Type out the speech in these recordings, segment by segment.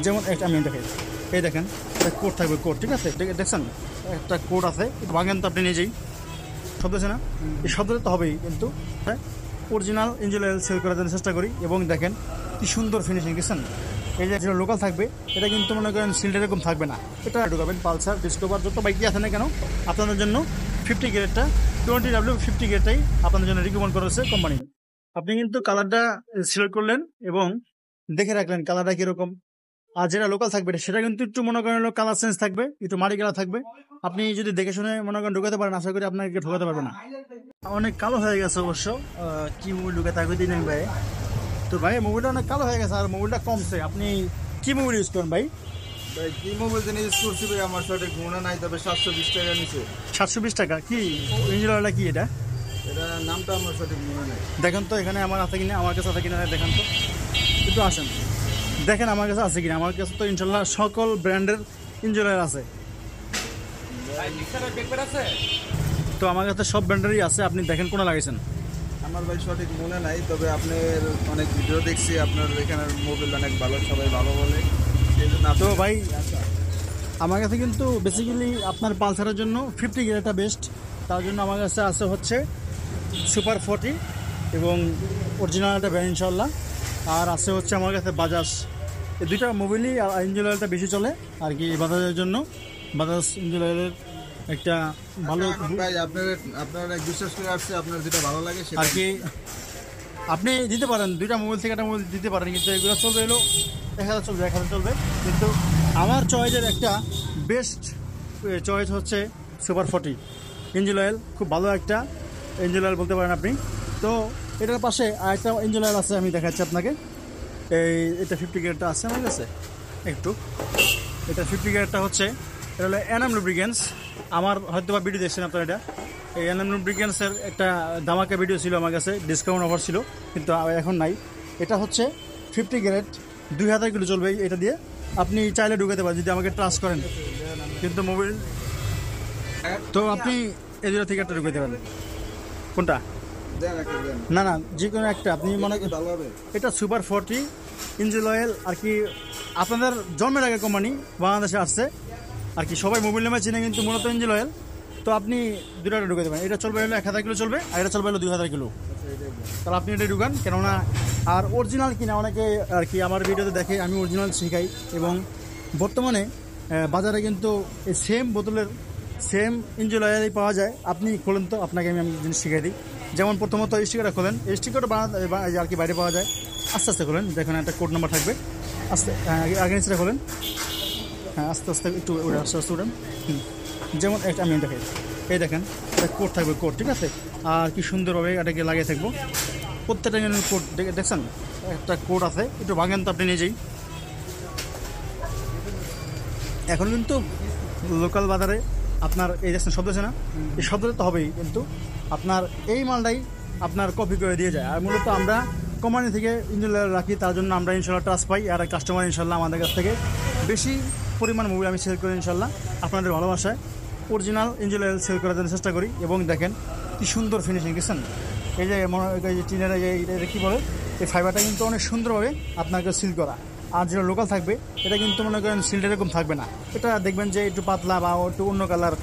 যেমন একটা আমি দেখাই, এই দেখেন একটা কোড থাকবে, কোড ঠিক আছে, দেখছেন একটা কোড আছে, ভাঙেন তো আপনি নিজেই, শব্দ আছে না, এই শব্দটা তো হবেই, কিন্তু অরিজিনাল ইঞ্জিন অয়েল সেল করার জন্য চেষ্টা করি। এবং দেখেন কি সুন্দর ফিনিশিং, দেখছেন এই যে যেটা লোকাল থাকবে এটা কিন্তু মনে করেন সিলটা এরকম থাকবে না, এটা ঢুকাবেন পালসার ডিসকভার যত বাইকই আছে না কেন আপনাদের জন্য 50 গ্রেডটা 20W50 গ্রেডটাই আপনাদের জন্য রিকমেন্ড করেছে কোম্পানি। আপনি কিন্তু কালারটা সিলেক্ট করলেন এবং দেখে রাখলেন কালারটা কিরকম, আর যেটা লোকাল থাকবে সেটা কিন্তু একটু মনে করেন কালার চেঞ্জ থাকবে, একটু মাটি কালার থাকবে। আপনি যদি দেখে শুনে মনে করেন ঢুকাতে পারেন, আশা করি আপনাকে ঢুকাতে পারবে না। অনেক কালো হয়ে গেছে অবশ্য, কি মোবিল ঢুকাতে থাকবে দিন ভাই। তো ভাই মোবিলটা অনেক কালো হয়ে গেছে আর মোবিলটা কমছে, আপনি কি মোবিল ইউজ করেন ভাই? ভাই কি মোবাইল যেন ইউজ করছি ভাই, আমার সাথে মনে নাই, তবে 720 টাকা নিচে। 720 টাকা? কি ইঞ্জিন অয়েলটা কি এটা? এটা নামটা আমার সাথে মনে নাই। দেখেন তো এখানে আমার আছে কিনা, আমার কাছে আছে কিনা দেখেন তো, একটু আসেন দেখেন আমার কাছে আছে কিনা। আমার কাছে তো ইনশাল্লাহ সকল ব্র্যান্ডের ইঞ্জিন অয়েল আছে, তো আমার কাছে সব ব্র্যান্ডেরই আছে, আপনি দেখেন কোনটা লাগাইছেন। আমার ভাই সঠিক মনে নাই, তবে আপনার অনেক ভিডিও দেখছি, আপনার এখানের মোবাইল অনেক ভালো, সবাই ভালো বলে, সেই জন্য। তো ভাই আমার কাছে কিন্তু বেসিক্যালি আপনার পালসারের জন্য 50 গ্রেডটা বেস্ট, তার জন্য আমার কাছে আছে হচ্ছে সুপার 40 এবং অরিজিনাল একটা ব্র্যান্ড ইনশাল্লাহ, আর আছে হচ্ছে আমার কাছে বাজাজ। এই দুইটা মোবাইলই ইঞ্জিন অয়েলটা বেশি চলে আর কি বাজাজের জন্য। বাজাজ ইঞ্জিন অয়েলের একটা ভালো ভাই আপনার বিশ্বাস করে আসছে, আপনার যেটা ভালো লাগে সেটা আর কি আপনি দিতে পারেন, দুইটা মোবাইল থেকে একটা মোবাইল দিতে পারেন, কিন্তু এগুলো চলবে এলো 1000 চলবে, 1000 চলবে। কিন্তু আমার চয়েসের একটা বেস্ট চয়েস হচ্ছে সুপার 40 ইঞ্জিন অয়েল, খুব ভালো একটা ইঞ্জিন অয়েল বলতে পারেন আপনি। তো এটার পাশে আরেকটা ইঞ্জিন অয়েল আছে, আমি দেখাচ্ছি আপনাকে। এটা 50 গ্রেডটা আছে আমার কাছে, একটু এটা 50 গ্রেডটা হচ্ছে, এটা হলো এনএম লুব্রিকেন্টস। আমার হয়তো বা ভিডিও দেখছেন আপনারা, এটা এই এনএম লুব্রিকেন্টসের একটা ধামাকা ভিডিও ছিল আমার কাছে, ডিসকাউন্ট অফার ছিল, কিন্তু এখন নাই। এটা হচ্ছে 50 গ্রেড, 2000 কিলো চলবে এটা দিয়ে, আপনি চাইলে ঢুকাতে পারেন যদি আমাকে ট্রাস্ট করেন। কিন্তু মোবাইল তো আপনি এই দুটো থেকে একটা ঢুকাতে পারেন। কোনটা? না না, যে কোনো একটা আপনি মনে করেন ভালো হবে। এটা সুপার 40 ইঞ্জিন অয়েল আর কি, আপনাদের জন্মের আগে কোম্পানি বাংলাদেশে আসছে আর কি, সবাই মোবাইল নামে চিনে, কিন্তু মূলত ইঞ্জিন অয়েল। তো আপনি দুটো ঢুকাতে পারেন, এটা চলবে হলো 1000 কিলো চলবে, আর এটা চলবে হলো 2000 কিলো। তাহলে আপনি এটা ঢুকান, কেননা আর অরিজিনাল কিনা অনেকে আর কি আমার ভিডিওতে দেখে, আমি অরিজিনাল শিখাই। এবং বর্তমানে বাজারে কিন্তু এই সেম বোতলের সেম ইঞ্জিন অয়েলই পাওয়া যায়। আপনি খোলেন তো, আপনাকে আমি জিনিস শিখাই দিই। যেমন প্রথমত স্টিকারটা খোলেন, এই স্টিকারটা বানাতে আর কি বাইরে পাওয়া যায়, আস্তে আস্তে খোলেন, দেখেন একটা কোড নাম্বার থাকবে, আস্তে আগে নিচে খোলেন, হ্যাঁ আস্তে আস্তে একটু আস্তে আস্তে উঠেন। যেমন একটা আমি দেখাই, এই দেখেন একটা কোড থাকবে, কোড ঠিক আছে, আর কি সুন্দরভাবে এটাকে লাগিয়ে থাকবো। প্রত্যেকটা কোড দেখছেন একটা কোড আছে, একটু ভাঙেন তো আপনি নিজেই। এখন কিন্তু লোকাল বাজারে আপনার এই দেখছেন শব্দ আছে না, এই শব্দটা তো হবেই, কিন্তু আপনার এই মালটাই আপনার কপি করে দিয়ে যায়। আর মূলত আমরা কোম্পানি থেকে ইঞ্জিন অয়েল রাখি, তার জন্য আমরা ইনশাল্লাহ ট্রাস্ট পাই, আর কাস্টমার ইনশাল্লাহ আমাদের কাছ থেকে বেশি পরিমাণ মোবাইল আমি সেল করি ইনশাল্লাহ আপনাদের ভালোবাসায়। অরিজিনাল ইঞ্জিন অয়েল সেল করার জন্য চেষ্টা করি। এবং দেখেন কি সুন্দর ফিনিশিং, দেখছেন এই যে এই যে টিনের এটা কী বলে, এই ফাইবারটা কিন্তু অনেক সুন্দরভাবে আপনাকে সিল করা। আর যেটা লোকাল থাকবে এটা কিন্তু মনে করেন সিলটা এরকম থাকবে না, এটা দেখবেন যে একটু পাতলা বা একটু অন্য কালার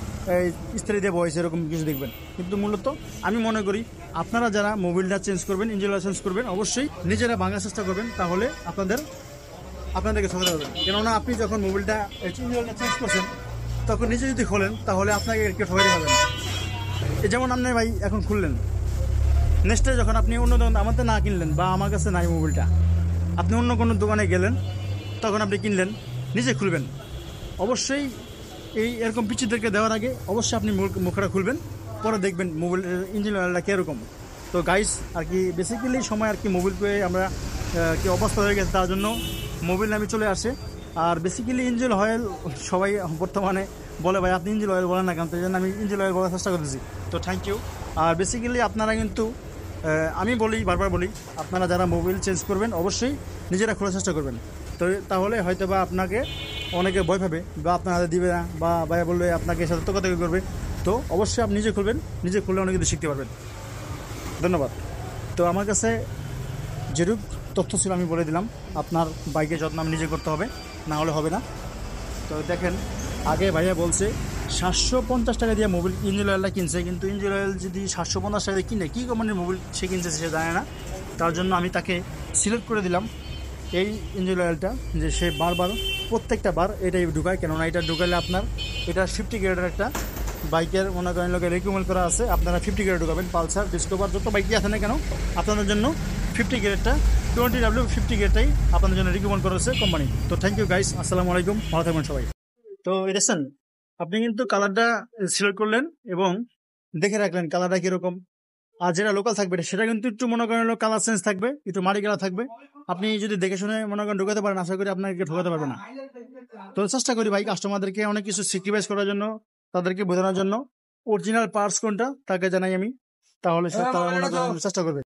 ইস্ত্রি দিয়ে বয়স এরকম কিছু দেখবেন। কিন্তু মূলত আমি মনে করি আপনারা যারা মোবিলটা চেঞ্জ করবেন, ইঞ্জিন অয়েল চেঞ্জ করবেন, অবশ্যই নিজেরা ভাঙার চেষ্টা করবেন, তাহলে আপনাদেরকে ঠকাতে পারবেন। কেননা আপনি যখন মোবিলটা ইঞ্জিন অয়েলটা চেঞ্জ করছেন তখন নিজে যদি খোলেন তাহলে আপনাকে কেউ ঠকাতে পারবেন না। যেমন আপনি ভাই এখন খুললেন, নেক্সটে যখন আপনি অন্য দোকান আমাদের না কিনলেন বা আমার কাছে নাই মোবিলটা, আপনি অন্য কোনো দোকানে গেলেন, তখন আপনি কিনলেন, নিজে খুলবেন। অবশ্যই এরকম পিচ্ছিদেরকে দেওয়ার আগে অবশ্যই আপনি মুখটা খুলবেন, পরে দেখবেন মোবাইল ইঞ্জিন অয়েলটা কীরকম। তো গাইস আর কি বেসিক্যালি সময় আর কি মোবাইল পেয়ে আমরা কি অবস্থা হয়ে গেছে, তার জন্য মোবাইল নামে চলে আসে। আর বেসিক্যালি ইঞ্জিন অয়েল সবাই বর্তমানে বলে ভাই আপনি ইঞ্জিন অয়েল বলেন না কেন, তাই জন্য আমি ইঞ্জিন অয়েল বলার চেষ্টা করতেছি। তো থ্যাংক ইউ। আর বেসিক্যালি আপনারা কিন্তু আমি বলি, বারবার বলি, আপনারা যারা মোবাইল চেঞ্জ করবেন অবশ্যই নিজেরা খোলার চেষ্টা করবেন। তো তাহলে হয়তো বা আপনাকে অনেকে ভয় পাবে বা আপনার হাতে দিবে না, বা ভাইয়া বলবে আপনাকে সতর্কতা করবে। তো অবশ্যই আপনি নিজে খুলবেন, নিজে খুললে অনেক কিছু শিখতে পারবেন। ধন্যবাদ। তো আমার কাছে যেরূপ তথ্য ছিল আমি বলে দিলাম, আপনার বাইকের যত্ন আমি নিজে করতে হবে। না হলে হবে না। তো দেখেন আগে ভাইয়া বলছে 750 টাকা দিয়ে মোবিল ইঞ্জিন অয়েলটা কিনছে, কিন্তু ইঞ্জিন অয়েল যদি 750 টাকা দিয়ে কিনে কী কোম্পানির মোবিল সে কিনছে সে জানে না। তার জন্য আমি তাকে সিলেক্ট করে দিলাম এই ইঞ্জিন অয়েলটা, যে সে বারবার প্রত্যেকটা বার এটাই ঢুকায়, কেননা এটা ঢুকালে আপনার এটা 50 গ্রেডের একটা বাইকের মনে করেন লোকে রেকমেন্ড করা আছে আপনারা 50 গ্রেড ঢুকাবেন। পালসার ডিসকভার যত বাইকই আছে না কেন আপনাদের জন্য 50 গ্রেডটা 20W50 গ্রেডটাই আপনাদের জন্য রিকমেন্ড করা হচ্ছে কোম্পানি। তো থ্যাংক ইউ গাইস, আসসালামু আলাইকুম, ভালো থাকবেন সবাই। তো দেখছেন আপনি কিন্তু কালারটা সিলেক্ট করলেন এবং দেখে রাখলেন কালারটা কীরকম। আর যেটা লোকাল থাকবে সেটা কিন্তু একটু মনে করেন কালার চেঞ্জ থাকবে, একটু মাটি কালার থাকবে। আপনি যদি দেখে শুনে মনে করেন ঢোকাতে পারেন, আশা করি আপনাকে ঢোকাতে পারবে না। তো চেষ্টা করি ভাই কাস্টমারদেরকে অনেক কিছু স্যাক্রিফাইস করার জন্য, তাদেরকে বোঝানোর জন্য অরিজিনাল পার্টস কোনটা তাকে জানাই আমি, তাহলে সে তারা মনে করেন চেষ্টা করবে।